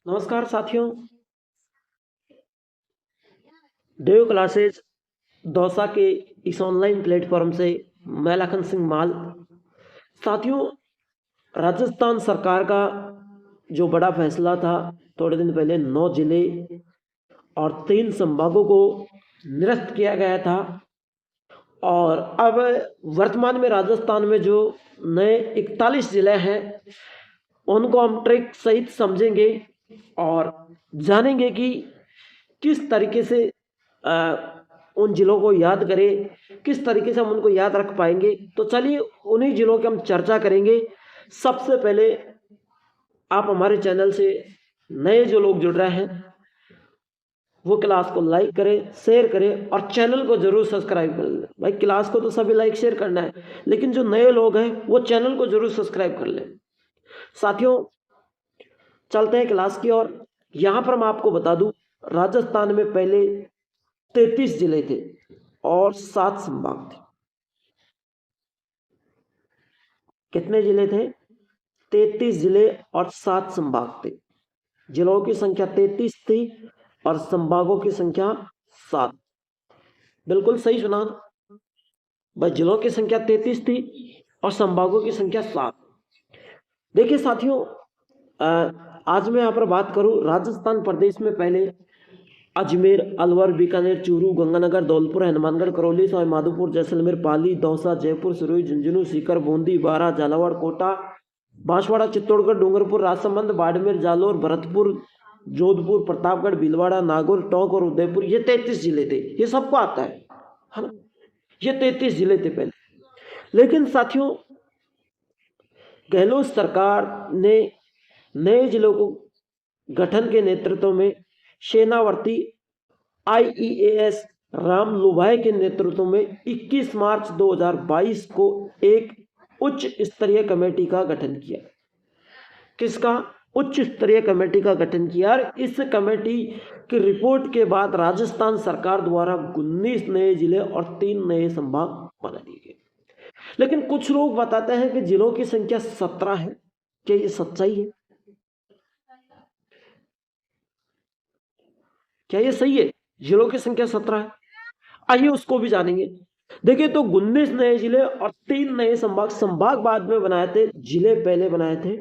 नमस्कार साथियों। Dave classes Dausa के इस ऑनलाइन प्लेटफॉर्म से मैं लखन सिंह माल। साथियों, राजस्थान सरकार का जो बड़ा फैसला था, थोड़े दिन पहले 9 जिले और 3 संभागों को निरस्त किया गया था। और अब वर्तमान में राजस्थान में जो नए 41 जिले हैं उनको हम ट्रिक सहित समझेंगे और जानेंगे कि किस तरीके से उन जिलों को याद करें, किस तरीके से हम उनको याद रख पाएंगे। तो चलिए उन्हीं जिलों की हम चर्चा करेंगे। सबसे पहले आप हमारे चैनल से नए जो लोग जुड़ रहे हैं वो क्लास को लाइक करें, शेयर करें और चैनल को जरूर सब्सक्राइब कर लें। भाई क्लास को तो सभी लाइक शेयर करना है, लेकिन जो नए लोग हैं वो चैनल को जरूर सब्सक्राइब कर लें। साथियों, चलते हैं क्लास की ओर। यहां पर मैं आपको बता दूं, राजस्थान में पहले 33 जिले थे और 7 संभाग थे। कितने जिले थे? 33 जिले और 7 संभाग थे। जिलों की संख्या 33 थी और संभागों की संख्या 7। बिल्कुल सही सुना। भाई जिलों की संख्या 33 थी और संभागों की संख्या 7। देखिए साथियों, आज मैं यहाँ पर बात करूं राजस्थान प्रदेश में पहले अजमेर, अलवर, बीकानेर, चूरू, गंगानगर, धौलपुर, हनुमानगढ़, करौली, सवाई माधोपुर, जैसलमेर, पाली, दौसा, जयपुर, सिरोही, झुंझुनू, सीकर, बूंदी, बारां, झालावाड़, कोटा, बांसवाड़ा, चित्तौड़गढ़, डूंगरपुर, राजसमंद, बाड़मेर, जालोर, भरतपुर, जोधपुर, प्रतापगढ़, भीलवाड़ा, नागौर, टोंक और उदयपुर। ये 33 जिले थे। ये सबको आता है ना? ये 33 जिले थे पहले। लेकिन साथियों, गहलोत सरकार ने नए जिलों को गठन के नेतृत्व में सेनावर्ती आईईएएस राम लुभाए के नेतृत्व में 21 मार्च 2022 को एक उच्च स्तरीय कमेटी का गठन किया। किसका? उच्च स्तरीय कमेटी का गठन किया। इस कमेटी की रिपोर्ट के बाद राजस्थान सरकार द्वारा 19 नए जिले और 3 नए संभाग बना दिए गए। लेकिन कुछ लोग बताते हैं कि जिलों की संख्या 17 है। क्या ये सच्चाई है? क्या ये सही है? जिलों की संख्या 17 है। आइए उसको भी जानेंगे। देखिए, तो 19 नए जिले और 3 नए संभाग। संभाग बाद में बनाए थे, जिले पहले बनाए थे।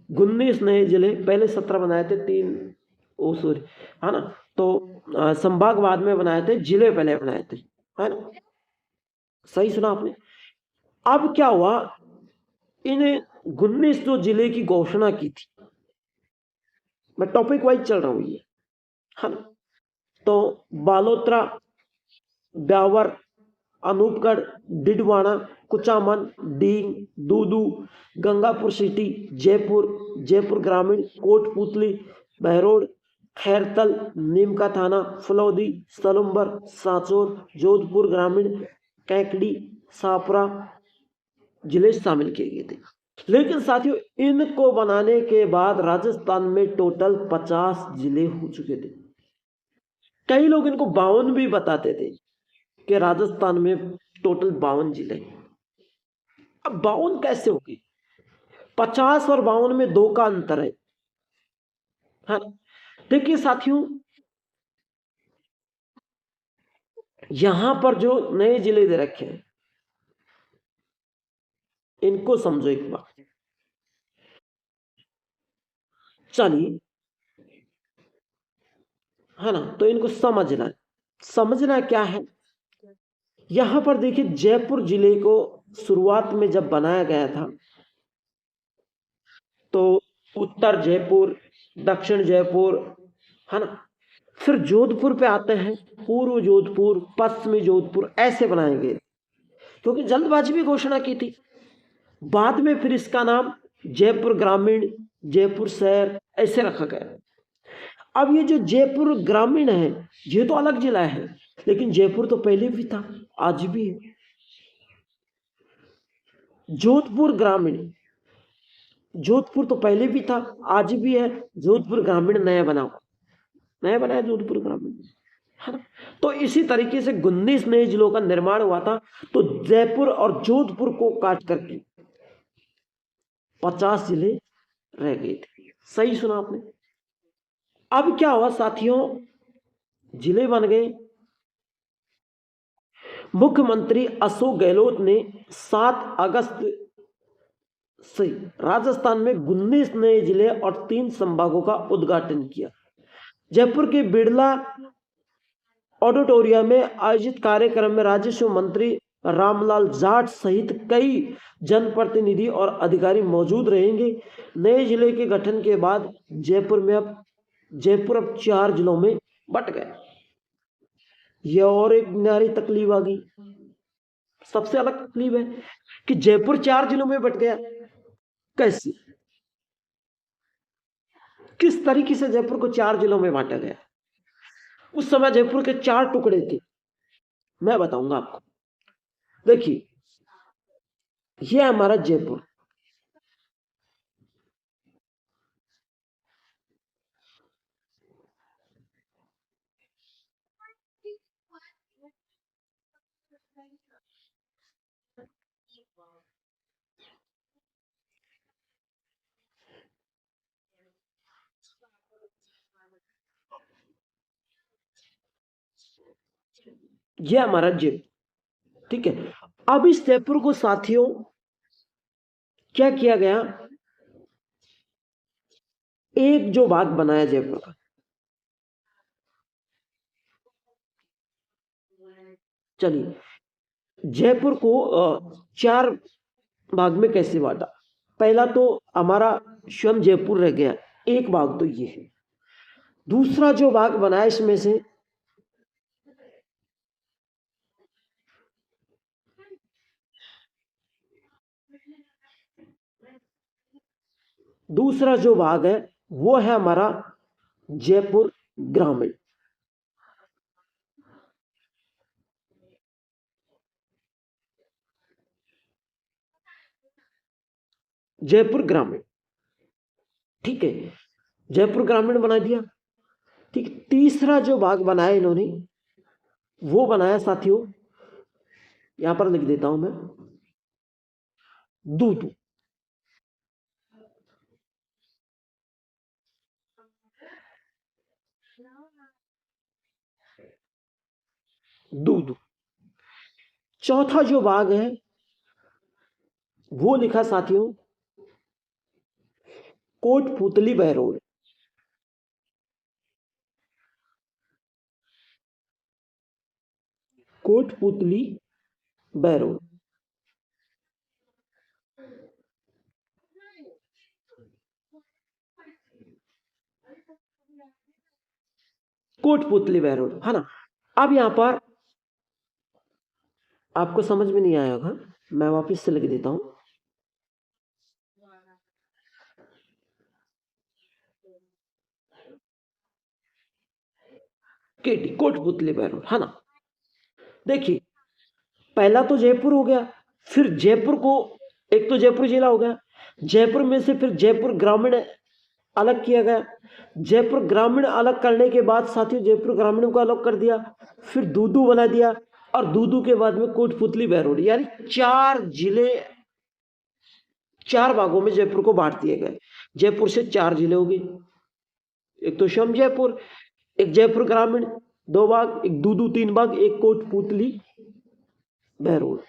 19 नए जिले, पहले 17 बनाए थे, 3 ओ सॉरी, है ना? तो संभाग बाद में बनाए थे, जिले पहले बनाए थे, है ना? सही सुना आपने। अब क्या हुआ, इन 19 जो जिले की घोषणा की थी, मैं टॉपिक वाइज चल रहा हूं ये, है ना? तो बालोतरा, ब्यावर, अनूपगढ़, डिडवाना, कुचामन, डींग, दूदू, गंगापुर सिटी, जयपुर, जयपुर ग्रामीण, कोटपुतली, बहरोड, खैरतल, नीमका थाना, फलौदी, सलुम्बर, सांचौर, जोधपुर ग्रामीण, कैकड़ी, सापरा जिले शामिल किए गए थे। लेकिन साथियों, इनको बनाने के बाद राजस्थान में टोटल 50 जिले हो चुके थे। कई लोग इनको 52 भी बताते थे कि राजस्थान में टोटल 52 जिले। अब 52 कैसे होगी? 50 और 52 में 2 का अंतर है ना? देखिए साथियों, यहां पर जो नए जिले दे रखे हैं इनको समझो एक बार। चलिए, है ना? तो इनको समझना है। समझना क्या है, यहां पर देखिए, जयपुर जिले को शुरुआत में जब बनाया गया था तो उत्तर जयपुर, दक्षिण जयपुर, है ना? फिर जोधपुर पे आते हैं, पूर्व जोधपुर, पश्चिमी जोधपुर, ऐसे बनाए गए क्योंकि जल्दबाजी में घोषणा की थी। बाद में फिर इसका नाम जयपुर ग्रामीण, जयपुर शहर ऐसे रखा गया। अब ये जो जयपुर ग्रामीण है ये तो अलग जिला है, लेकिन जयपुर तो पहले भी था, आज भी है। जोधपुर ग्रामीण, जोधपुर तो पहले भी था, आज भी है। जोधपुर ग्रामीण नया बना हुआ, नया बनाया जोधपुर ग्रामीण, है ना? तो इसी तरीके से 19 नए जिलों का निर्माण हुआ था। तो जयपुर और जोधपुर को काट करके 50 जिले रह गए थे। सही सुना आपने। अब क्या हुआ साथियों, जिले बन गए। मुख्यमंत्री अशोक गहलोत ने 7 अगस्त से राजस्थान में 19 नए जिले और 3 संभागों का उद्घाटन किया। जयपुर के बिड़ला ऑडिटोरियम में आयोजित कार्यक्रम में राजस्व मंत्री रामलाल जाट सहित कई जनप्रतिनिधि और अधिकारी मौजूद रहेंगे। नए जिले के गठन के बाद जयपुर अब 4 जिलों में बट गया। यह और एक नारी तकलीफ आ गई। सबसे अलग तकलीफ है कि जयपुर 4 जिलों में बट गया। कैसे, किस तरीके से जयपुर को 4 जिलों में बांटा गया? उस समय जयपुर के 4 टुकड़े थे, मैं बताऊंगा आपको। देखिए, यह हमारा जयपुर, यह हमारा जयपुर, ठीक है। अब इस जयपुर को साथियों क्या किया गया, एक जो भाग बनाया जयपुर का। चलिए, जयपुर को 4 भाग में कैसे बांटा? पहला तो हमारा स्वयं जयपुर रह गया, एक भाग तो ये है। दूसरा जो भाग बनाया इसमें से, दूसरा जो भाग है वो है हमारा जयपुर ग्रामीण। जयपुर ग्रामीण, ठीक है, जयपुर ग्रामीण बना दिया। ठीक, तीसरा जो भाग बनाया इन्होंने वो बनाया साथियों, यहां पर लिख देता हूं मैं, दूदू। दूदू। चौथा जो भाग है वो लिखा साथियों, कोटपुतली बहरोड। कोटपुतली बहरोड, कोटपुतली बहरोड, है ना। अब यहां पर आपको समझ में नहीं आया होगा, मैं वापस से लिख देता हूं। केटी, कोटपुतली बहरोड, है ना। देखिए, पहला तो जयपुर हो गया, फिर जयपुर को, एक तो जयपुर जिला हो गया, जयपुर में से फिर जयपुर ग्रामीण अलग किया गया। जयपुर ग्रामीण अलग करने के बाद साथियों जयपुर ग्रामीण को अलग कर दिया, फिर दूदू बना दिया, और दूदू के बाद में कोटपुतली बहरोड, यानी 4 जिले, 4 भागों में जयपुर को बांट दिए गए। जयपुर से 4 जिले हो गए, एक तो स्वयं जयपुर, एक जयपुर ग्रामीण 2 भाग, एक दूदू 3 भाग, एक कोटपुतली बहरोड।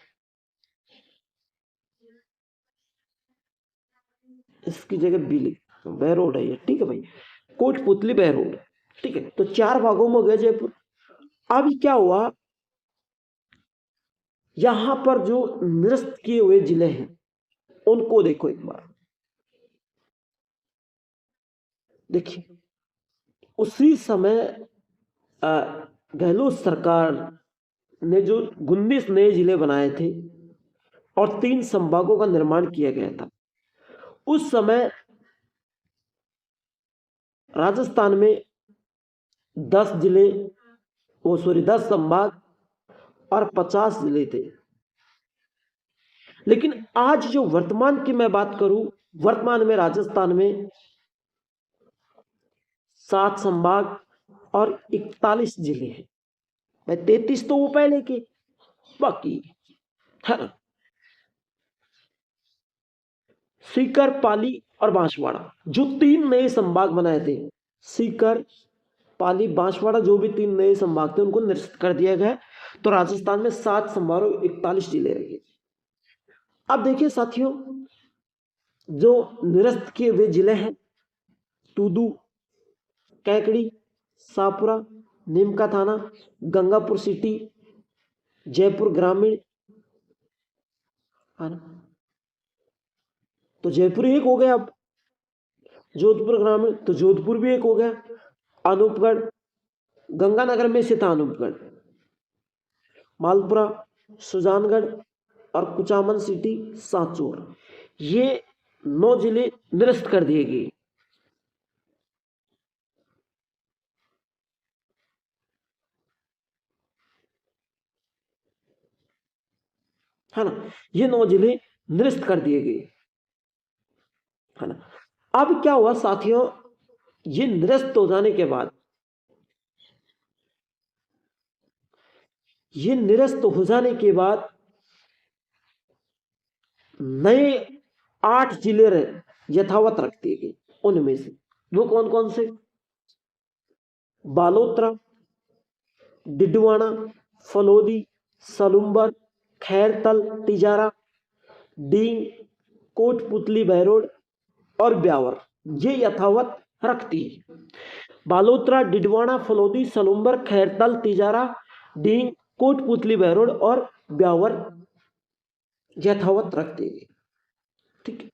इसकी जगह बी लिख, बहरोड है ये, ठीक है भाई, कोटपुतली बहरोड, ठीक है। तो 4 भागों में हो गया जयपुर। अब क्या हुआ, यहां पर जो निरस्त किए हुए जिले हैं उनको देखो एक बार। देखिए, उसी समय गहलोत सरकार ने जो 19 नए जिले बनाए थे और 3 संभागों का निर्माण किया गया था, उस समय राजस्थान में 10 जिले, 10 संभाग और 50 जिले थे। लेकिन आज जो वर्तमान की मैं बात करूं, वर्तमान में राजस्थान में 7 संभाग और 41 जिले हैं। मैं 33 तो वो पहले के, बाकी है ना। सीकर, पाली और बांसवाड़ा, जो 3 नए संभाग बनाए थे, सीकर, पाली, बांसवाड़ा, जो भी 3 नए संभाग थे उनको निरस्त कर दिया गया। तो राजस्थान में 7 संभाग और 41 जिले रहे। अब देखिए साथियों, जो निरस्त किए हुए जिले हैं, टूडू, कैकड़ी, शाहपुरा, नीमका थाना, गंगापुर सिटी, जयपुर ग्रामीण, है ना। तो जयपुर एक हो गया। अब जोधपुर ग्रामीण, तो जोधपुर भी एक हो गया। अनूपगढ़, गंगानगर में से था अनूपगढ़, मालपुरा, सुजानगढ़ और कुचामन सिटी, सांचौर, ये 9 जिले निरस्त कर दिए गए। है ना, ये 9 जिले निरस्त कर दिए गए। है ना। अब क्या हुआ साथियों, ये निरस्त हो जाने के बाद, ये निरस्त हो जाने के बाद नए 8 जिले यथावत रख दिए गए। उनमें से वो कौन कौन से? बालोतरा, डिडवाना, फलोदी, सलूम्बर, खैरतल, तिजारा, डींग, कोटपुतली, बहरोड और ब्यावर, ये यथावत रखती है। बालोतरा, डिडवाना, फलोदी, सलूम्बर, खैरतल, तिजारा, डींग, कोटपुतली, बहरोड और ब्यावर यथावत रखती है। ठीक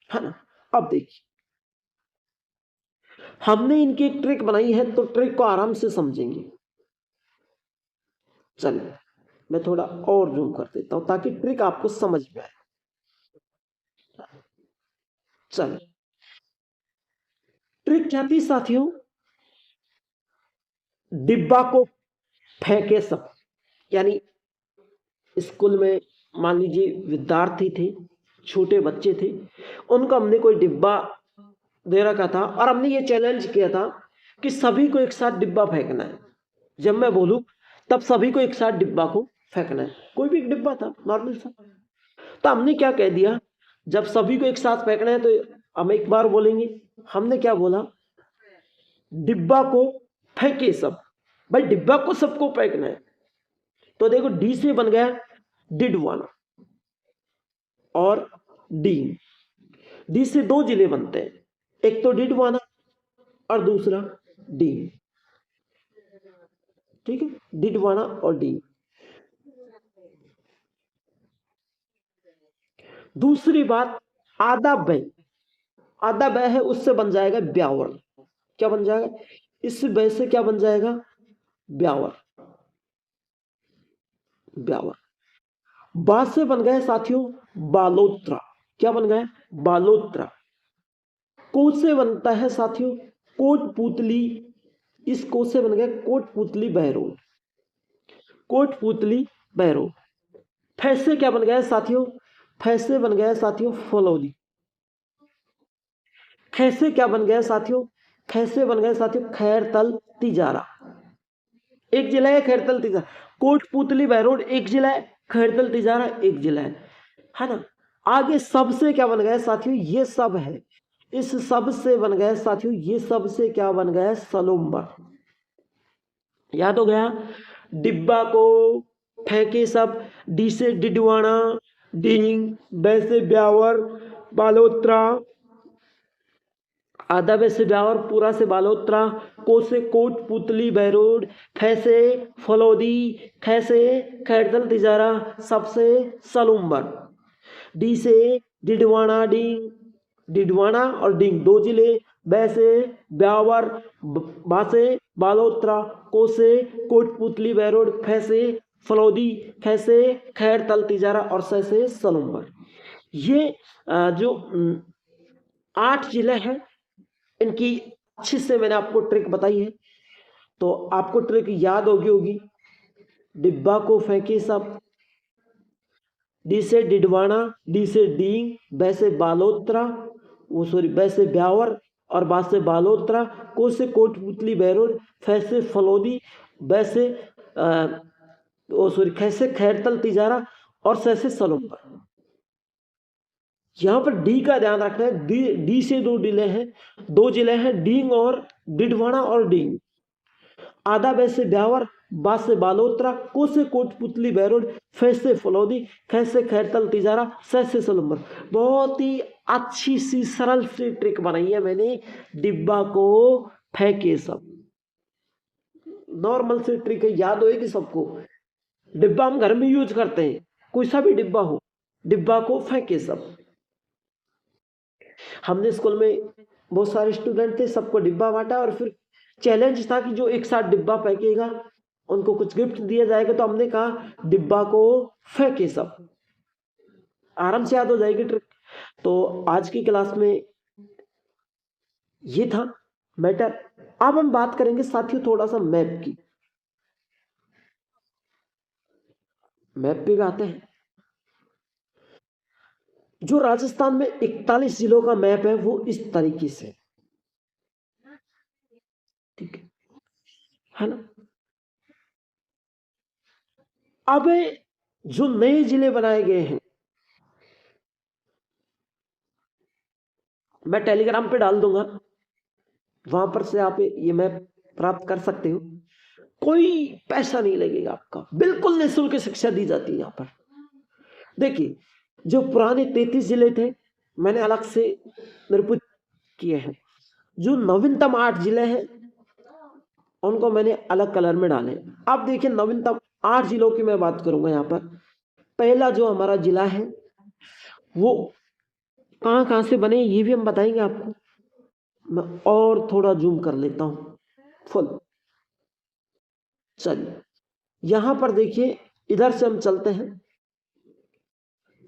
है ना। अब देखिए, हमने इनकी एक ट्रिक बनाई है, तो ट्रिक को आराम से समझेंगे। चलिए मैं थोड़ा और जूम कर देता हूं ताकि ट्रिक आपको समझ में आए। चलिए, ट्रिक क्या थी साथियों? डिब्बा को फेंके सब, यानी स्कूल में मान लीजिए विद्यार्थी थे, छोटे बच्चे थे, उनको हमने कोई डिब्बा दे रखा था और हमने ये चैलेंज किया था कि सभी को एक साथ डिब्बा फेंकना है। जब मैं बोलूं तब सभी को एक साथ डिब्बा को फेंकना है। कोई भी एक डिब्बा था नॉर्मल सा। तो हमने क्या कह दिया, जब सभी को एक साथ फेंकना है तो हम एक बार बोलेंगे। हमने क्या बोला, डिब्बा को फेंके सब। भाई डिब्बा को सबको फेंकना है। तो देखो डी से बन गया डिडवाना और डी। डी से 2 जिले बनते हैं, एक तो डिडवाना और दूसरा डी। ठीक है, डिडवाना और डी। दूसरी बात, आधा बै, आधा बै है उससे बन जाएगा ब्यावर। क्या बन जाएगा? इस बै से क्या बन जाएगा? ब्यावर। ब्यावर। बा से बन गए साथियों बालोत्रा। क्या बन गए? बालोत्रा। को से बनता है साथियों कोटपुतली। इस को से बन गया कोटपुतली बहरोड। कोटपुतली बहरोड। फै से क्या बन गया साथियों? फै से बन गया साथियों फलौदी। खे से क्या बन गया साथियों? खे से बन गया साथियों खैरतल तिजारा। एक जिला है खैरतल तिजारा। कोटपुतली बहरोड एक जिला है, खैरतल तिजारा एक जिला है ना। आगे सब से क्या बन गया साथियों? ये सब है। इस सब से बन गया साथियों, ये सब से क्या बन गया? सलूम्बर। याद हो गया? डिब्बा को फेंके सब, डी से डिडवाना, डींग, बै से ब्यावर, बालोत्रा, आधा वे से ब्यावर, पूरा से बालोत्रा, को से कोटपुतली बहरोड, फै से फलौदी, खे से खैरतल तिजारा, सब से सलूम्बर, डी से डिडवाना, डींग, डिडवाना और डींग 2 जिले, बै से ब्यावर, बा से बालोत्रा, को से कोटपुतली बहरोड, फै से फलौदी, खे से खैरतल तिजारा और सै से सलूम्बर। ये जो 8 जिले हैं, इनकी अच्छे से मैंने आपको ट्रिक बताई है। तो आपको ट्रिक याद होगी। डिब्बा को फेंके सब, डी से डिडवाना, डी से डींग, बै से बालोत्रा, वो सॉरी बै से ब्यावर और बा से बालोत्रा, को से कोटपुतली बहरोड, फै से फलौदी, बै से वो सॉरी खे से खैरतल तिजारा और सै से सलूम्बर। यहाँ पर डी का ध्यान रखना है। डी से दो जिले हैं डींग और डिडवाना और डींग। आधा बै से ब्यावर, बा से बालोतरा, को से कोटपुतली बहरोड, फै से फलौदी, खै से खैरतल तिजारा, सै से सलुम्बर। बहुत ही अच्छी सी सरल सी ट्रिक बनाई है मैंने, डिब्बा को फेंके सब। नॉर्मल सी ट्रिक है, याद होएगी सबको। डिब्बा हम घर में यूज करते हैं, कोई सा भी डिब्बा हो, डिब्बा को फेंके सब। हमने स्कूल में बहुत सारे स्टूडेंट थे, सबको डिब्बा बांटा और फिर चैलेंज था कि जो एक साथ डिब्बा फेंकेगा उनको कुछ गिफ्ट दिया जाएगा। तो हमने कहा डिब्बा को फेंके सब, आराम से याद हो जाएगी ट्रिक। तो आज की क्लास में ये था मैटर। अब हम बात करेंगे साथियों थोड़ा सा मैप की। मैप पे आते हैं। जो राजस्थान में 41 जिलों का मैप है वो इस तरीके से, ठीक है ना। अब जो नए जिले बनाए गए हैं, मैं टेलीग्राम पे डाल दूंगा, वहां पर से आप ये मैप प्राप्त कर सकते हो। कोई पैसा नहीं लगेगा आपका, बिल्कुल निःशुल्क शिक्षा दी जाती है यहाँ पर। देखिए जो पुराने 33 जिले थे मैंने अलग से निरूपित किए हैं। जो नवीनतम 8 जिले हैं उनको मैंने अलग कलर में डाले। अब देखिए नवीनतम 8 जिलों की मैं बात करूंगा यहाँ पर। पहला जो हमारा जिला है वो कहाँ कहाँ से बने ये भी हम बताएंगे आपको। मैं और थोड़ा जूम कर लेता हूं फुल। चलिए यहां पर देखिए, इधर से हम चलते हैं।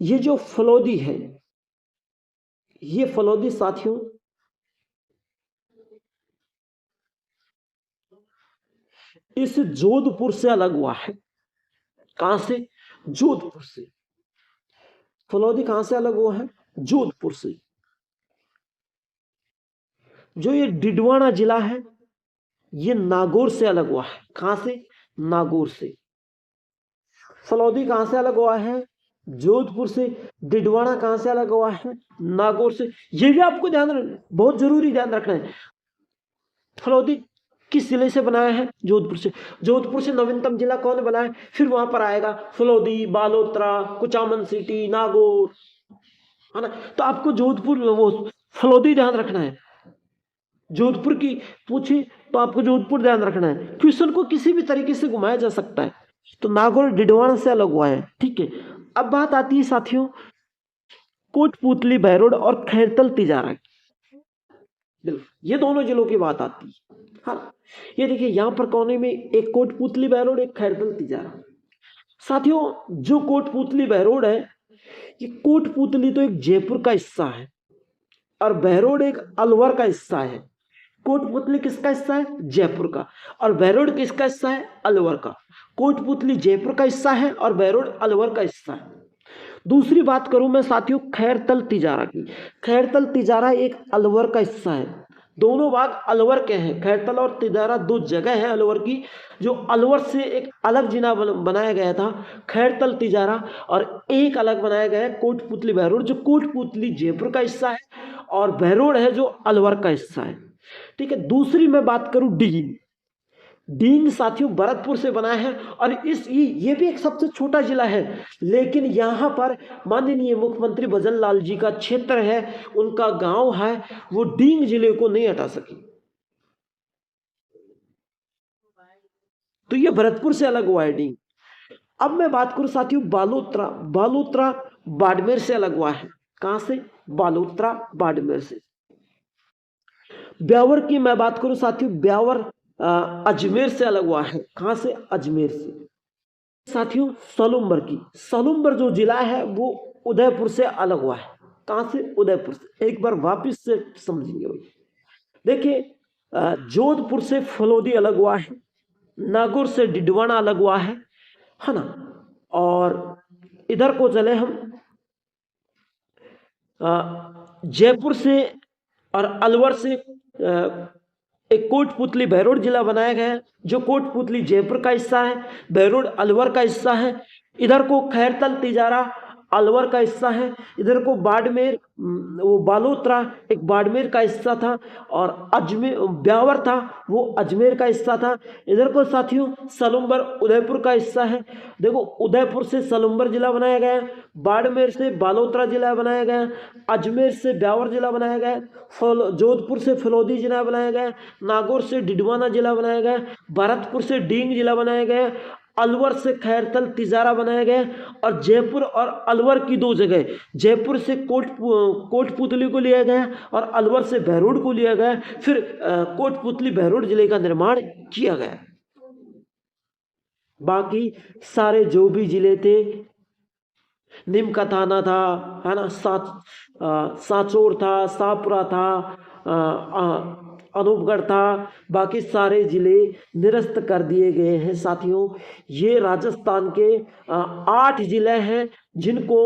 ये जो फलौदी है, ये फलौदी साथियों इस जोधपुर से अलग हुआ है। कहां से? जोधपुर से। फलौदी कहां से अलग हुआ है? जोधपुर से। जो ये डिडवाना जिला है ये नागौर से अलग हुआ है। कहां से? नागौर से। फलौदी कहां से अलग हुआ है? जोधपुर से। डिडवाना कहां से अलग हुआ है? नागौर से। ये भी आपको बहुत जरूरी ध्यान रखना है। फलौदी किस जिले से बनाया है? जोधपुर से। जोधपुर से नवीनतम जिला कौन बनाया? फिर वहां पर आएगा फलौदी, बालोतरा, कुचामन सिटी, नागौर, है ना। तो आपको जोधपुर वो फलौदी ध्यान रखना है। जोधपुर की पूछी तो आपको जोधपुर ध्यान रखना है। क्वेश्चन को किसी भी तरीके से घुमाया जा सकता है। तो नागौर डिडवाना से अलग हुआ है, ठीक है। अब बात आती है साथियों कोटपुतली बहरोड और खैरतल तिजारा की। ये दोनों जिलों की बात आती है। हाँ ये देखिए यहां पर कोने में एक कोटपुतली बहरोड, एक खैरतल तिजारा। साथियों जो कोटपुतली बहरोड है, ये कोटपुतली तो एक जयपुर का हिस्सा है और बहरोड एक अलवर का हिस्सा है। कोटपुतली किसका हिस्सा है? जयपुर का। और बहरोड किसका हिस्सा है? अलवर का। कोटपुतली जयपुर का हिस्सा है और बहरोड अलवर का हिस्सा है। दूसरी बात करूं मैं साथियों खैरतल तिजारा की। खैरतल तिजारा एक अलवर का हिस्सा है। दोनों भाग अलवर के हैं। खैरतल और तिजारा दो जगह है अलवर की, जो अलवर से एक अलग जिला बनाया गया था खैरतल तिजारा, और एक अलग बनाया गया है कोटपुतली बहरोड, जो कोटपुतली जयपुर का हिस्सा है और बहरोड है जो अलवर का हिस्सा है, ठीक है। दूसरी मैं बात करूं डींग। डींग साथियों भरतपुर से बना है और ये भी एक सबसे छोटा जिला है, लेकिन यहाँ पर माननीय मुख्यमंत्री भजन लाल जी का क्षेत्र है, उनका गांव है, वो डींग जिले को नहीं हटा सकी। तो ये भरतपुर से अलग हुआ है डींग। अब मैं बात करूं साथियों बालोतरा। बालोतरा बाड़मेर से अलग हुआ है। कहां से? बालोतरा बाड़मेर से। ब्यावर की मैं बात करूं साथियों, ब्यावर अजमेर से अलग हुआ है। कहां से? अजमेर से। साथियों सलुम्बर की, सलुम्बर जो जिला है वो उदयपुर से अलग हुआ है। कहां से? उदयपुर से। एक बार वापिस से समझेंगे भाई। देखिए जोधपुर से फलौदी अलग हुआ है, नागौर से डिडवाना अलग हुआ है ना। और इधर को चले हम, जयपुर से और अलवर से एक कोटपुतली बहरोड जिला बनाया गया है, जो कोटपुतली जयपुर का हिस्सा है, बहरोड अलवर का हिस्सा है। इधर को खैरतल तिजारा अलवर का हिस्सा है। इधर को बाड़मेर, वो बालोतरा एक बाड़मेर का हिस्सा था, और अजमेर ब्यावर था वो अजमेर का हिस्सा था। इधर को साथियों सलुम्बर उदयपुर का हिस्सा है। देखो उदयपुर से सलुम्बर जिला बनाया गया, बाड़मेर से बालोतरा जिला बनाया गया, अजमेर से ब्यावर जिला बनाया गया, जोधपुर से फलोदी जिला बनाया गया, नागौर से डिडवाना जिला बनाया गया, भरतपुर से डींग जिला बनाया गया, अलवर से खैरथल तिजारा बनाया गया, और जयपुर और अलवर की दो जगह, जयपुर से कोटपुतली को लिया गया और अलवर से बहरोड को लिया गया। फिर कोटपुतली बहरोड जिले का निर्माण किया गया। बाकी सारे जो भी जिले थे, नीम का थाना था, है ना, सांचौर था, शाहपुरा था, अनूपगढ़ था, बाकी सारे जिले निरस्त कर दिए गए हैं। साथियों ये राजस्थान के 8 जिले हैं जिनको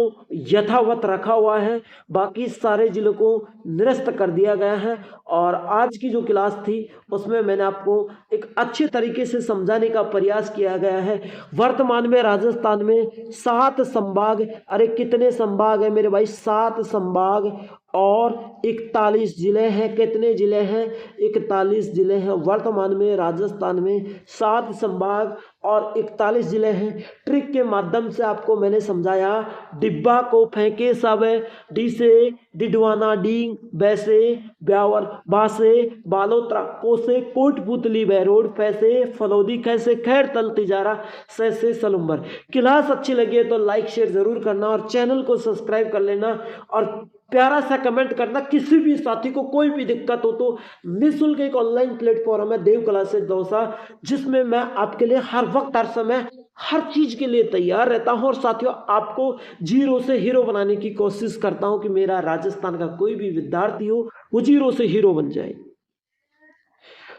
यथावत रखा हुआ है, बाकी सारे जिलों को निरस्त कर दिया गया है। और आज की जो क्लास थी उसमें मैंने आपको एक अच्छे तरीके से समझाने का प्रयास किया गया है। वर्तमान में राजस्थान में 7 संभाग, अरे कितने संभाग है मेरे भाई, 7 संभाग और 41 जिले हैं। कितने जिले हैं? 41 जिले हैं। वर्तमान में राजस्थान में 7 संभाग और 41 जिले हैं। ट्रिक के माध्यम से आपको मैंने समझाया, डिब्बा को फेंके सब, डी से डिडवाना, डींग, बैसे ब्यावर, बासे बालोतरा, कोसे कोटपुतली बहरोड, पैसे फलोदी, कैसे खैरथल तिजारा, सैसे सलुम्बर। क्लास अच्छी लगी है तो लाइक शेयर जरूर करना और चैनल को सब्सक्राइब कर लेना और प्यारा सा कमेंट करना। किसी भी साथी को कोई भी दिक्कत हो तो निःशुल्क एक ऑनलाइन प्लेटफॉर्म है देव क्लासेस दौसा, जिसमें मैं आपके लिए हर वक्त हर समय हर चीज के लिए तैयार रहता हूं। और साथियों आपको जीरो से हीरो बनाने की कोशिश करता हूं कि मेरा राजस्थान का कोई भी विद्यार्थी हो वो जीरो से हीरो बन जाए,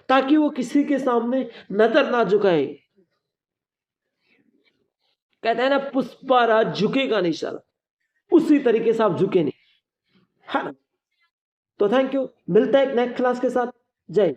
ताकि वो किसी के सामने नजर ना झुकाए। कहते हैं ना पुष्पा राज झुकेगा नहीं साला, उसी तरीके से आप झुके नहीं, है ना। तो थैंक यू, मिलता है नेक्स्ट क्लास के साथ। जय हिंद।